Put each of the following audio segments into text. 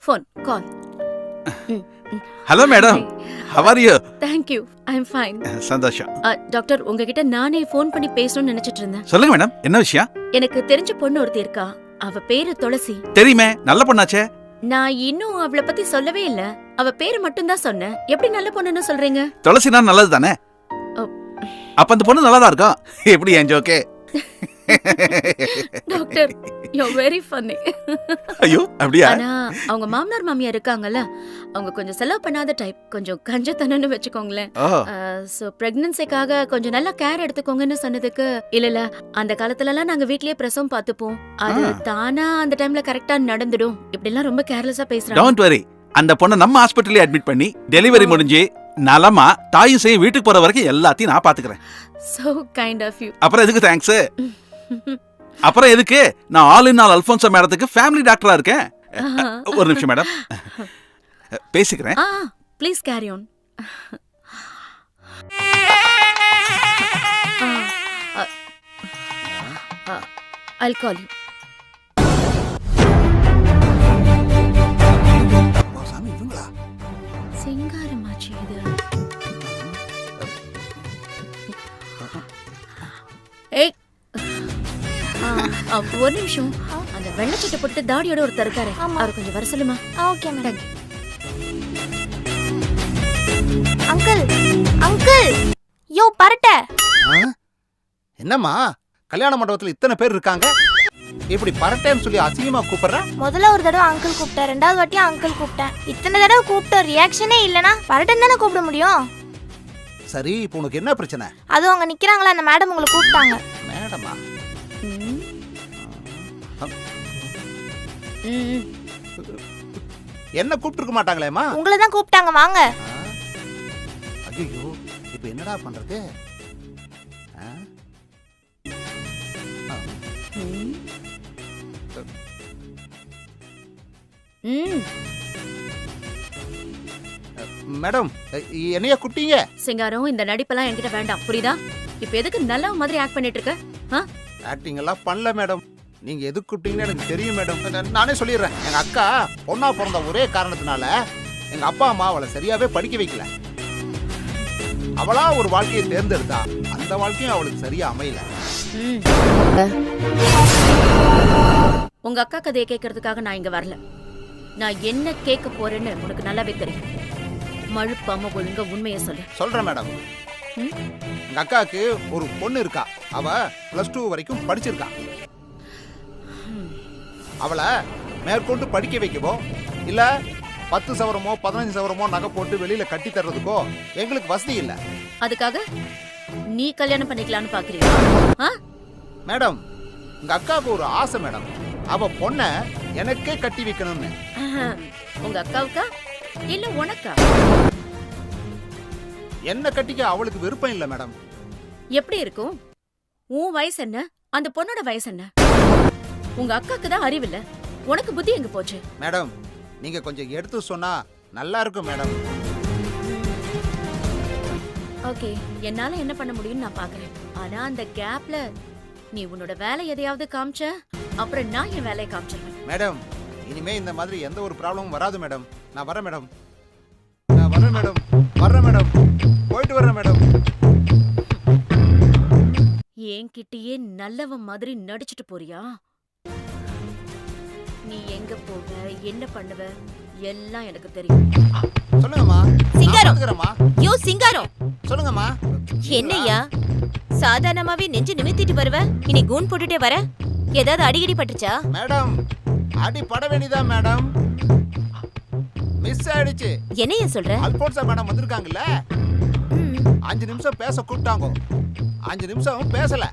Phone call. Hello madam, how are you? Thank you, I'm fine. சந்தோஷம். Doctor, உங்ககிட்ட நானே phone பண்ணி பேசணும்னு நினைச்சிட்டு இருந்தேன். சொல்லுங்க மேடம், என்ன விஷயம்? எனக்கு தெரிஞ்ச பொண்ணு ஒருத்தி இருக்கா. அவ பேரு துளசி. தெரியுமே, நல்ல பொண்ணாச்சே. நான் இன்னும் அவளை பத்தி சொல்லவே இல்ல. அவ பேரு மட்டும் தான் சொன்னேன். எப்படி நல்ல பொண்ணுன்னு சொல்றீங்க? துளசினா நல்லது தானே? அப்ப அந்த பொண்ணு நல்லாதான் இருக்கும். எப்படி என் ஜோக்கே? Doctor, you're very funny. ஐயோ, அப்படியா? ஆனா அவங்க மாமனார் மாமியார் இருக்காங்கல்ல, அவங்க கொஞ்சம் செலவு பண்ணாத டைப், கொஞ்சம் கஞ்சத்தனம்னு வெச்சுக்கோங்களேன். சோ பிரெக்னன்சிக்காக கொஞ்சம் நல்லா கேர் எடுத்துக்கோங்கன்னு சொன்னதுக்கு, இல்ல அந்த காலத்துல எல்லாம் நாங்க வீட்லயே பிரசவம் பார்த்துப்போம், அது தானா அந்த டைம்ல கரெக்டா நடந்துடும், இப்படி எல்லாம் ரொம்ப கேர்லெஸ்ஸா பேசுறாங்க. டோன்ட் வரி, அந்த பொண்ணை நம்ம ஹாஸ்பிட்டல்ல அட்மிட் பண்ணி டெலிவரி முடிஞ்சு நலமா தாயும் செய்ய வீட்டுக்கு போற வரைக்கும் எல்லாத்தையும் நான் பாத்துக்கிறேன். So kind of you. அப்புறம் எதுக்கு தேங்க்ஸ்? அப்புறம் எதுக்கு நான் ஆல் இன் ஆல் அல்போன்சா மேடத்துக்கு ஃபேமிலி டாக்டரா இருக்கேன். ஒரு நிமிஷம் மேடம், பேசிக்கிறேன். Please carry on. I'll call you. சாமி, இவங்களா? சிங்காரமாச்சி இது. ஏய், ஒரு நிமிஷம். அந்த வெள்ளச்சட்டை போட்டு தாடியோட ஒருத்தர் இருக்காரு, அவர் கொஞ்சம் வர சொல்லுமா? Okay madam. அங்கிள், அங்கிள், யோ பரட்ட. என்னம்மா, கல்யாண மண்டபத்துல இத்தனை பேர் இருக்காங்க, இப்படி பரட்டேன்னு சொல்லி அசிங்கமா கூப்பிடுற? முதல்ல ஒரு தடவை அங்கிள் கூப்பிட்டேன், ரெண்டாவது வாட்டியும் அங்கிள் கூப்பிட்டேன். இத்தனை தடவை கூப்பிட்ட ரியாக்ஷனே இல்லனா பரட்டன் தானே கூப்பிட முடியும். சரி, இப்போ உனக்கு என்ன பிரச்சனை? அது அவங்க நிக்கிறாங்களா, அந்த மேடம் உங்களை கூப்பிட்டாங்க. மேடமா? என்ன கூப்பிட்டுருக்க மாட்டாங்களேம்மா? உங்களை தான் கூப்பிட்டாங்க, வாங்க. ஐயோ, இப்போ என்னடா பண்றது? மேடம், என்னைய கூப்பிட்டீங்க? சிங்காரம், இந்த நடிப்பெல்லாம் என்கிட்ட வேண்டாம், புரியுதா? இப்ப எதுக்கு நல்ல மாதிரி ஆக்ட் பண்ணிட்டு இருக்க? ஆக்டிங் எல்லாம் பண்ணல மேடம். நீங்க எதுக்கு கூப்பிட்டீங்கன்னு எனக்கு தெரியும் மேடம். நானே சொல்லிடுறேன். எங்க அக்கா பொண்ணா பிறந்த ஒரே காரணத்தினால எங்க அப்பா அம்மா அவளை சரியாவே படிக்க வைக்கல. அவளா ஒரு வாழ்க்கையை தேர்ந்தெடுத்தா, அந்த வாழ்க்கையும் அவளுக்கு சரியா அமையல. உங்க அக்கா கதையை கேட்கறதுக்காக நான் இங்க வரல. நான் என்ன கேட்க போறேன்னு உனக்கு நல்லாவே தெரியும். மழுப்பாம ஒழுங்க உண்மையை சொல்லு. சொல்றேன் மேடம். எங்க அக்காவுக்கு ஒரு பொண்ணு இருக்கா. அவ +2 வரைக்கும் படிச்சிருக்கா. அவளை மேற்கொண்டு படிக்க வைக்கவோ இல்ல 10 சவரமோ 15 சவரமோ நகை போட்டு வெளியில கட்டி தர்றதுக்கோ எங்களுக்கு வசதி இல்ல. அதுக்காக நீ கல்யாணம் பண்ணிக்கலாம்னு பாக்குறீங்களா? மேடம், எங்க அக்காவுக்கு ஒரு ஆசை மேடம். அவ பொண்ண எனக்கே கட்டி வைக்கணும்னு. உங்க அக்காவுக்கா இல்ல உனக்கா? என்ன கட்டிக்க அவளுக்கு விருப்பம் இல்ல மேடம். எப்படி இருக்கும்? உன் வயசு என்ன, அந்த பொண்ணோட வயசு என்ன? உங்க அக்காக்கு தான் அறிவில்ல, உனக்கு புத்தி எங்க போச்சு? மேடம், நீங்க கொஞ்சம் எடுத்து சொன்னா நல்லா இருக்கும் மேடம். ஓகே, என்னால என்ன பண்ண முடியும்னு நான் பாக்குறேன். ஆனா அந்த கேப்ல நீ உன்னோட வேலை எதையாவது காமிச்ச, அப்புறம் நான் என் வேலையை காமிச்சிருவேன். மேடம், இனிமே இந்த மாதிரி எந்த ஒரு ப்ராப்ளமும் வராது மேடம். நான் வரேன் மேடம். நான் வரேன் மேடம். வரேன் மேடம். போயிட்டு வரேன் மேடம். என்கிட்டயே நல்லவன் மாதிரி நடிச்சிட்டு போறியா? நீ எங்க போவ, என்ன பண்ணுவ எல்லாம் எனக்கு தெரியும். சொல்லுங்கம்மா. சிங்காரம், யோ சிங்காரம், சொல்லுங்கம்மா. என்னையா சாதாரணமாவே நெஞ்சு நிமித்திட்டு வருவ, இனி கூன் போட்டுட்டே வர? ஏதாவது அடிக்கடி பட்டுச்சா? மேடம், அடி பட வேண்டியதா மேடம். மிஸ் ஆயிடுச்சு. என்னையா சொல்ற? அல்போன்சா மேடம் வந்திருக்காங்கல்ல, 5 நிமிஷம் பேச கூப்பிட்டாங்க. 5 நிமிஷம் பேசல,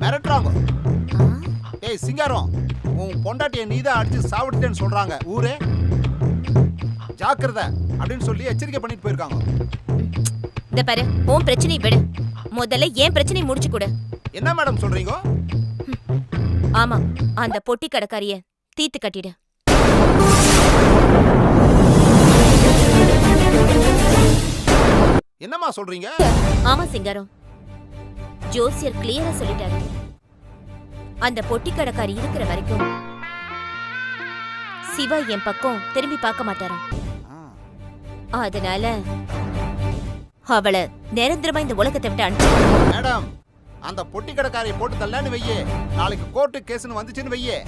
மிரட்டுறாங்க. ஏய் சிங்காரம், உன் பொண்டாட்டிய நீதான் அடிச்சு சாவடிட்டேன்னு சொல்றாங்க ஊரே. ஜாக்கிரதை அப்படின்னு சொல்லி எச்சரிக்கை பண்ணிட்டு போயிருக்காங்க. இந்த பாரு, உன் பிரச்சனை விடு, முதல்ல ஏன் பிரச்சனை முடிச்சு கொடு. என்ன மேடம் சொல்றீங்க? ஆமா, அந்த பொட்டி கடைக்காரிய தீத்து கட்டிடு. என்னம்மா சொல்றீங்க? ஆமா சிங்காரம், ஜோசியர் கிளியரா சொல்லிட்டாரு. அந்த பொட்டி கடைக்காரி இருக்கிற வரைக்கும் சிவா என் பக்கம் திரும்பி பார்க்க மாட்டாராம். அதனால அவளை நிரந்தரமா இந்த உலகத்தை விட்டு அனுப்பிச்சு. மேடம், அந்த பொட்டி கடைக்காரியை போட்டு தள்ளன்னு வையே, நாளைக்கு கோர்ட்டு கேஸ்னு வந்துச்சுன்னு வையே,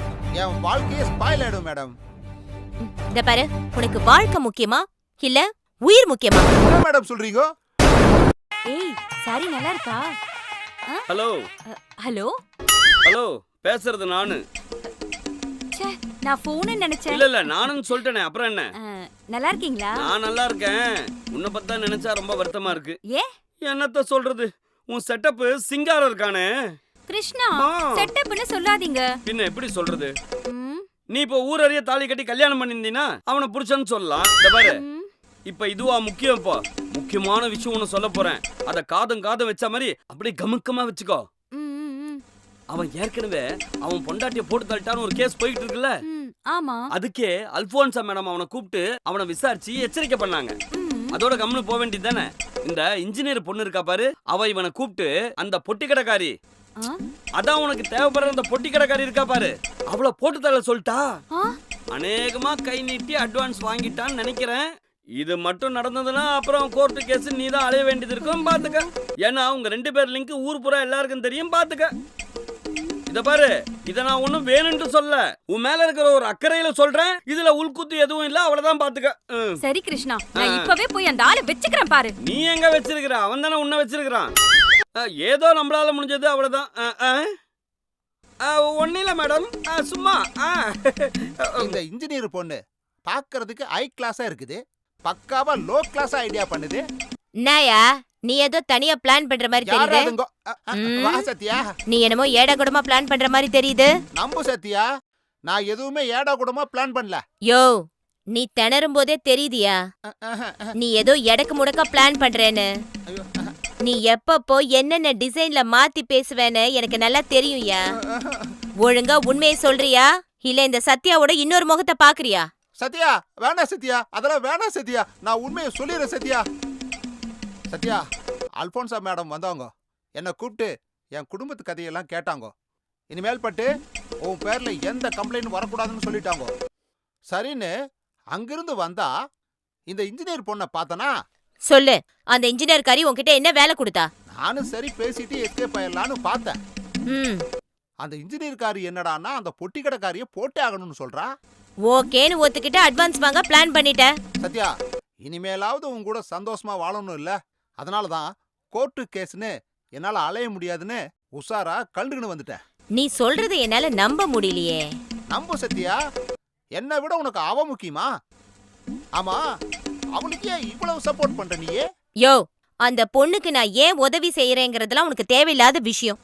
என் வாழ்க்கையே ஸ்பாயில் ஆயிடும் மேடம். இந்த பாரு, உனக்கு வாழ்க்கை முக்கியமா இல்ல உயிர் முக்கியமா? என்ன மேடம் சொல்றீங்க? ஏய் சாரி நல்லா இருக்கா? ஹலோ ஹலோ ஹலோ, பேசுறது நானு. ச்சே நான் போன் நினைச்சேன். இல்ல நானும் சொல்லிட்டேனே, அப்புறம் என்ன? நல்லா இருக்கீங்களா? நான் நல்லா இருக்கேன். உன்னை பத்தா நினைச்சா ரொம்ப வருத்தமா இருக்கு. ஏ என்னத்த சொல்றது, உன் செட்டப் சிங்காரம் இருக்கானே. கிருஷ்ணா ஆ. செட்டப்னு சொல்லாதீங்க. பின்ன எப்படி சொல்றது? ம், நீ இப்போ ஊர் அறிய தாலி கட்டி கல்யாணம் பண்ணிருந்தீனா அவனை புருஷன்னு சொல்லலாம். இந்த பாரு, ம். இப்ப இதுவா முக்கியம். இப்போ முக்கியமான விஷயம் ஒண்ணு சொல்ல போறேன். அத காதும் வச்ச மாதிரி அப்படியே கமுக்கமா வச்சுக்கோ. ம், ம், ம். அவன் ஏற்கனவே அவன் பொண்டாட்டிய போட்டு தள்ளிட்டான்னு ஒரு கேஸ் போயிட்டு இருக்குல்ல. ம், ஆமா. அதுக்கே அல்போன்சா மேடம் அவனை கூப்பிட்டு அவனை விசாரிச்சு எச்சரிக்கை பண்ணாங்க. ம். அதோட கம்னு போக வேண்டியது தானே. இந்த இன்ஜினியர் பொண்ணு இருக்கா பாரு, அவ இவனை கூப்பிட்டு அந்த பொட்டி கடைக்காரி, ஆ? அதான் உனக்கு தேவைப்படுற அந்த பொட்டி கடைக்காரி இருக்கா பாரு, அவளை போட்டு தள்ள சொல்லிட்டா. ஆ? அநேகமா கை நீட்டி அட்வான்ஸ் வாங்கிட்டான்னு நினைக்கிறேன். இது மட்டும் நடந்ததுன்னா அப்புறம் கோர்ட்டு கேஸ் நீ தான் அலைய வேண்டியது இருக்கும். பாத்துக்க. ஏன்னா உங்க 2 பேர் லிங்க் ஊர் பூரா எல்லாருக்கும் தெரியும். பாத்துக்க. இத பாரு, இத நான் ஒண்ணும் வேணும்னு சொல்ல, உன் மேல இருக்கிற ஒரு அக்கறையில சொல்றேன். இதுல உள்குத்து எதுவும் இல்ல, அவ்வளவுதான். பாத்துக்க. சரி கிருஷ்ணா, நான் இப்பவே போய் அந்த ஆளை வெச்சுக்கிறேன் பாரு. நீ எங்க வச்சிருக்கிற? அவன் தானே உன்னை வச்சிருக்கிறான். ஏதோ நம்மளால முடிஞ்சது, அவ்வளவுதான். ஒன்னும் இல்ல மேடம், சும்மா. இந்த இன்ஜினியர் பொண்ணு பார்க்கிறதுக்கு ஹை கிளாஸா இருக்குது, பக்காவா லோ கிளாஸா ஐடியா பண்ணுது. நாயா, நீ ஏதோ தனியா பிளான் பண்ற மாதிரி தெரியுது. யாராதுங்கோ? வா சத்யா, நீ என்னமோ ஏடா கூடமா பிளான் பண்ற மாதிரி தெரியுது. நம்பு சத்யா, நான் எதுவுமே ஏடா கூடமா பிளான் பண்ணல. யோ, நீ திணறும் போதே தெரியுதியா நீ ஏதோ எடக்கு முடக்கா பிளான் பண்றேன்னு. ஐயோ, நீ எப்பப்போ என்னென்ன டிசைன்ல மாத்தி பேசுவேன்னு எனக்கு நல்லா தெரியும்யா. ஒழுங்கா உண்மையை சொல்றியா இல்ல இந்த சத்யாவோட இன்னொரு முகத்தை பாக்குறியா? சத்யா வேணாம் சத்யா, அதெல்லாம் வேணாம் சத்யா, நான் உண்மையை சொல்லிடுறேன் சத்யா. சத்யா, அல்போன்சா மேடம் வந்தாங்க, என்னை கூப்பிட்டு என் குடும்பத்து கதையெல்லாம் கேட்டாங்க. இனிமேல் பட்டு உன் பேர்ல எந்த கம்ப்ளைண்ட் வரக்கூடாதுன்னு சொல்லிட்டாங்க. சரின்னு அங்கிருந்து வந்தா இந்த இன்ஜினியர் பொண்ணை பார்த்தனா. சொல்லு, அந்த இன்ஜினியர் காரி உன்கிட்ட என்ன வேலை கொடுத்தா? நானும் சரி பேசிட்டு எஸ்கேப் ஆயிடலான்னு பார்த்தேன். ம், அந்த இன்ஜினியர் காரி என்னடான்னா அந்த பொட்டி கடைக்காரிய போட்டே ஆகணும்னு சொல்றா. ஓகேன்னு ஒத்துக்கிட்டு அட்வான்ஸ் வாங்க பிளான் பண்ணிட்ட. சத்யா, இனிமேலாவது உன் கூட சந்தோஷமா வாழணும் இல்ல, அதனாலதான் கோர்ட்டு கேஸ்னு என்னால அலைய முடியாதுன்னு உஷாரா கண்டுக்கின்னு வந்துட்டேன். நீ சொல்றது என்னால நம்ப முடியலையே. நம்பு சத்யா, என்னை விட உனக்கு அவ முக்கியமா? ஆமா, அவளுக்கு ஏன் இவ்வளவு சப்போர்ட் பண்ற நீயே? யோ, அந்த பொண்ணுக்கு நான் ஏன் உதவி செய்யறேங்கிறதுலாம் உனக்கு தேவையில்லாத விஷயம்.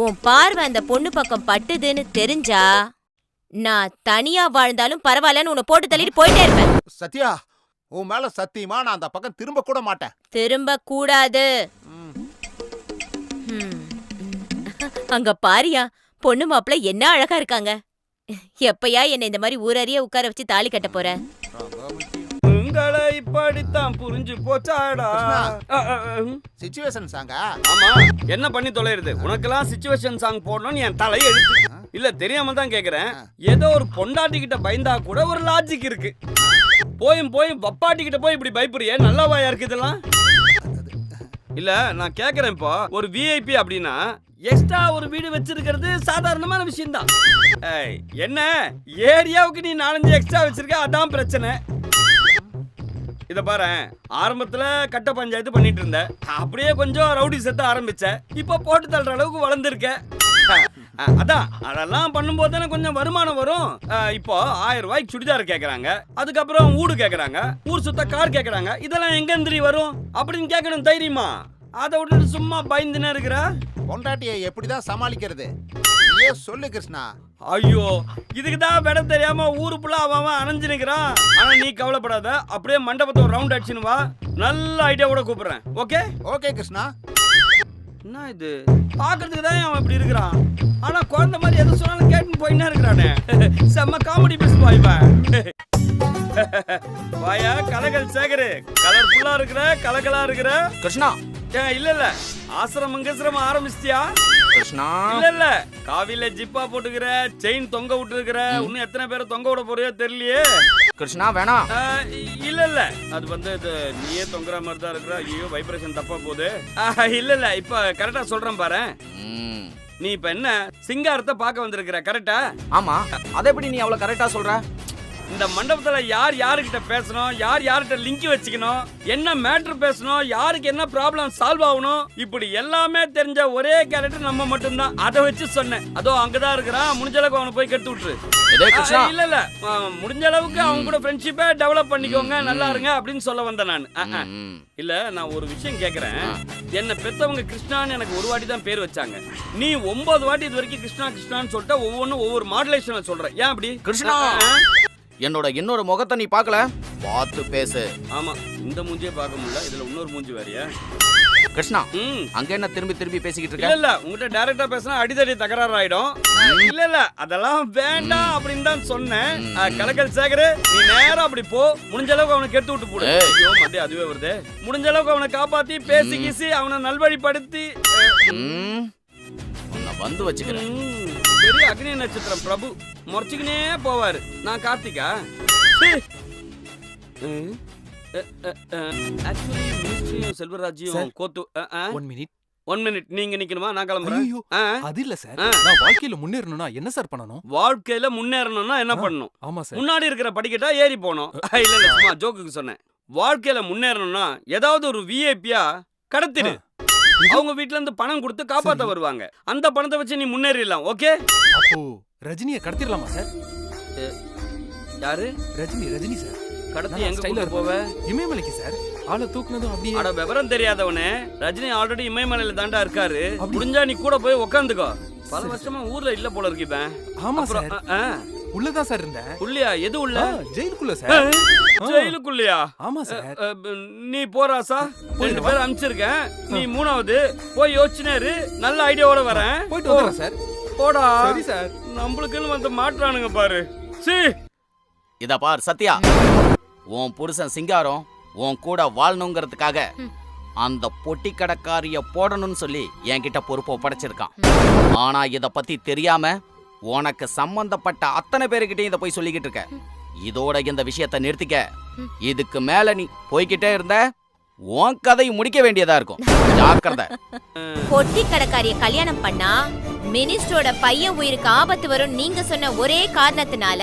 உன் பார்வை அந்த பொண்ணு பக்கம் பட்டுதுன்னு தெரிஞ்சா நான் தனியா வாழ்ந்தாலும் பரவாயில்லன்னு உன்னை போட்டு தள்ளிட்டு போயிட்டே இருப்பேன். சத்யா, உன் மேல சத்தியமா நான் அந்த பக்கம் திரும்ப கூட மாட்டேன். திரும்ப கூடாது. ம். ம். அங்க பாரியா, பொண்ணு மாப்பிள்ள என்ன அழகா இருக்காங்க. எப்பயா என்ன இந்த மாதிரி ஊரறிய உட்கார வச்சு தாலி கட்ட போற? ரொம்ப முக்கியம். உங்களை இப்படித்தான் புரிஞ்சு போச்சாடா. சிச்சுவேஷன் சாங்கா? ஆமா, என்ன பண்ணி தொலைறது? உனக்கெல்லாம் சிச்சுவேஷன் சாங் போடணும்னு என் தலை எழுத்து. இல்ல தெரியாம தான் கேக்குறேன். ஏதோ ஒரு பொண்டாட்டி கிட்ட பயந்தா கூட ஒரு லாஜிக் இருக்கு. போய் பப்பாட்டி கிட்ட போய் இப்படி பயப்படுறியே, நல்லாவாயா இருக்கு இதெல்லாம்? இல்ல நான் கேக்குறேன், இப்போ ஒரு விஐபி அப்படின்னா எக்ஸ்ட்ரா ஒரு வீடு வச்சிருக்கிறது சாதாரணமான விஷயம் தான். என்ன ஏரியாவுக்கு நீ 4-5 எக்ஸ்ட்ரா வச்சிருக்க, அதான் பிரச்சனை. இத பாரு, ஆரம்பத்துல கட்ட பஞ்சாயத்து பண்ணிட்டு இருந்த, அப்படியே கொஞ்சம் ரவுடி செத்த ஆரம்பிச்ச, இப்ப போட்டு தள்ளுற அளவுக்கு வளர்ந்துருக்க. அதான் அதெல்லாம் பண்ணும்போது தானே கொஞ்சம் வருமானம் வரும். இப்போ 1000 ரூபாய்க்கு சுடிதார் கேக்குறாங்க, அதுக்கப்புறம் ஊடு கேக்குறாங்க, ஊர் சுத்த கார் கேக்குறாங்க. இதெல்லாம் எங்க இருந்து வரும் அப்படின்னு கேட்கணும் தைரியமா. அதை விட்டுட்டு சும்மா பயந்துனே இருக்கிற. பொண்டாட்டியை எப்படிதான் சமாளிக்கிறது நீயே சொல்லு கிருஷ்ணா. ஐயோ, இதுக்கு தான் விட தெரியாம ஊருக்குள்ள அவன் அணைஞ்சு நிக்கிறான். ஆனா நீ கவலைப்படாத, அப்படியே மண்டபத்தை ஒரு ரவுண்ட் அடிச்சுன்னு வா. நல்ல ஐடியாவோட கூப்பிடுறேன். Okay okay Krishna. என்ன இது, பாக்குறதுக்கு தான் அவன் இப்படி இருக்கிறான், ஆனா குழந்தை மாதிரி எது சொன்னாலும் கேட்டுன்னு போயின்னா இருக்கிறானே. செம்ம காமெடி பீஸ் பாய். வாயா கலகல் சேகரு, கலர்ஃபுல்லா இருக்கிற, கலகலா இருக்கிற. கிருஷ்ணா, இல்ல ஆசிரமம் ஆரம்பிச்சிட்டியா? கிருஷ்ணா. இல்ல காவில ஜிப்பா போட்டுக்கிற, செயின் தொங்க விட்டுருக்கிற, இன்னும் எத்தனை பேரை தொங்க விட போறியோ தெரியலையே. கிருஷ்ணா வேணாம். இல்ல அது வந்து நீயே தொங்குற மாதிரி தான் இருக்கிற. ஐயோ வைப்ரேஷன் தப்பா போகுது. இல்ல இப்ப கரெக்டா சொல்றேன் பாரு. நீ இப்ப என்ன சிங்காரத்தை பார்க்க வந்திருக்கிற கரெக்டா? ஆமா, அதை எப்படி நீ அவ்வளவு கரெக்டா சொல்ற? இந்த மண்டபத்துல யார் யாருக்கிட்ட பேசணும், யார் யார்கிட்ட லிங்க் வச்சுக்கணும், என்ன மேட்ரு பேசணும், யாருக்கு என்ன ப்ராப்ளம் சால்வ் ஆகணும், இப்படி எல்லாமே தெரிஞ்ச ஒரே கேரக்டர் நம்ம மட்டும்தான். அதை வச்சு சொன்னேன். அதோ அங்கதான் இருக்கிறான், முடிஞ்ச அளவுக்கு அவனை போய் கெடுத்து விட்டுரு. இல்ல முடிஞ்ச அளவுக்கு அவங்க கூட ஃப்ரெண்ட்ஷிப்பை டெவலப் பண்ணிக்கோங்க, நல்லா இருங்க அப்படின்னு சொல்ல வந்தேன் நான். இல்ல நான் ஒரு விஷயம் கேக்குறேன். என்ன பெத்தவங்க கிருஷ்ணான்னு எனக்கு ஒரு வாட்டி தான் பேர் வச்சாங்க. நீ 9 வாட்டி இது வரைக்கும் கிருஷ்ணா கிருஷ்ணான்னு சொல்லிட்டு ஒவ்வொன்றும் ஒவ்வொரு மாடுலேஷன்ல சொல்ற. ஏன் அப்படி? கிருஷ்ணா, என்னோட இன்னொரு முகத்தை நீ பார்க்கல, பார்த்து பேசு. ஆமா, இந்த மூஞ்சியே பார்க்க முடியல, இதுல இன்னொரு மூஞ்சி வேறயா? கிருஷ்ணா, அங்க என்ன திரும்பி திரும்பி பேசிக்கிட்டு இருக்க? இல்ல உங்ககிட்ட டைரக்டா பேசினா அடிதடி தகராறு ஆயிடும். இல்ல அதெல்லாம் வேண்டாம் அப்படின்னு தான் சொன்னேன். கலக்கல் சேகர், நீ நேரா அப்படி போ, முடிஞ்ச அளவுக்கு அவனை கெடுத்து விட்டு போடு. ஐயோ மண்டே அதுவே வருது. முடிஞ்ச அளவுக்கு அவனை காப்பாத்தி பேசி கீசி அவனை நல்வழிப்படுத்தி வந்து வச்சுக்கிறேன். பெரிய அக்னி நட்சத்திரம் பிரபு முறைச்சுக்கினே போவாரு. நான் கார்த்திகா. செல்வராஜ்யம் கோத்து. 1 மினிட் நீங்க நிக்கணுமா? நான் கிளம்புறேன். அது இல்ல சார், நான் வாழ்க்கையில முன்னேறணும்னா என்ன சார் பண்ணணும்? வாழ்க்கையில முன்னேறணும்னா என்ன பண்ணணும்? ஆமா சார். முன்னாடி இருக்கிற படிக்கட்டா ஏறி போகணும். இல்ல சும்மா ஜோக்குக்கு சொன்னேன். வாழ்க்கையில முன்னேறணும்னா ஏதாவது ஒரு விஐபியா கடத்திடு. அவங்க வீட்ல இருந்து பணம் கொடுத்து காப்பாத்த வருவாங்க. அந்த பணத்தை வச்சு நீ முன்னேறிடலாம். ஓகே? அப்போ ரஜினியை கடத்திடலாமா சார்? யாரு? ரஜினி சார். கடத்தி எங்க கூட்டிட்டு போவ? இமயமலைக்கு சார். ஆளை தூக்குனதும் அப்படியே. அட விவரம் தெரியாதவனே, ரஜினி ஆல்ரெடி இமயமலையில தாண்டா இருக்காரு. முடிஞ்சா நீ கூட போய் உட்காந்துக்கோ. பல வருஷமா ஊர்ல இல்ல போல இருக்கு இப்ப. ஆமா சார். உள்ளதான் சார் இருந்தேன். உள்ளியா? எது உள்ள? ஜெயிலுக்குள்ள சார். ஜெயிலுக்குள்ளயா? ஆமா சார். நீ போறாசா? 2 பேர் அனுப்பிச்சிருக்கேன். நீ 3வது போய் யோசிச்சுனேரு. நல்ல ஐடியாவோட வரேன். போயிட்டு வரேன் சார். போடா. சரி சார். நம்மளுக்குன்னு வந்து மாட்றானுங்க பாரு. சீ. இத பார் சத்யா, உன் புருஷன் சிங்காரம் உன் கூட வாழணுங்கிறதுக்காக அந்த பொட்டி கடைக்காரிய போடணும்னு சொல்லி என்கிட்ட பொறுப்பை படைச்சிருக்கான். ஆனா இத பத்தி தெரியாம உனக்கு சம்பந்தப்பட்ட அத்தனை பேருக்கிட்டையும் இதை போய் சொல்லிக்கிட்டு இருக்க. இதோட இந்த விஷயத்தை நிறுத்திக்க. இதுக்கு மேல நீ போய்கிட்டே இருந்த உன் கதை முடிக்க வேண்டியதா இருக்கும். ஜாக்கிரதை. பொட்டி கடைக்காரிய கல்யாணம் பண்ணா மினிஸ்டரோட பையன் உயிருக்கு ஆபத்து வரும் நீங்க சொன்ன ஒரே காரணத்தினால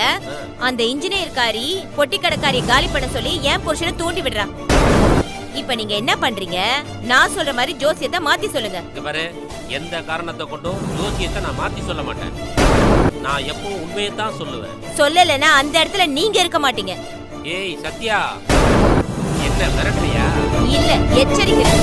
அந்த இன்ஜினியர்காரி பொட்டி கடைக்காரிய காலி பண்ண சொல்லி என் புருஷனை தூண்டி விடுறா. இப்ப நீங்க என்ன பண்றீங்க? நான் சொல்ற மாதிரி ஜோசியத்தை மாத்தி சொல்லுங்க. பாரு, எந்த காரணத்தை கொண்டும் ஜோசியத்தை நான் மாத்தி சொல்ல மாட்டேன். நான் எப்பவும் உண்மையை தான் சொல்லுவேன். சொல்லலைன்னா அந்த இடத்துல நீங்க இருக்க மாட்டீங்க. ஏய் சத்யா, என்ன மிரட்டுறியா? இல்ல, எச்சரிக்கிறேன்.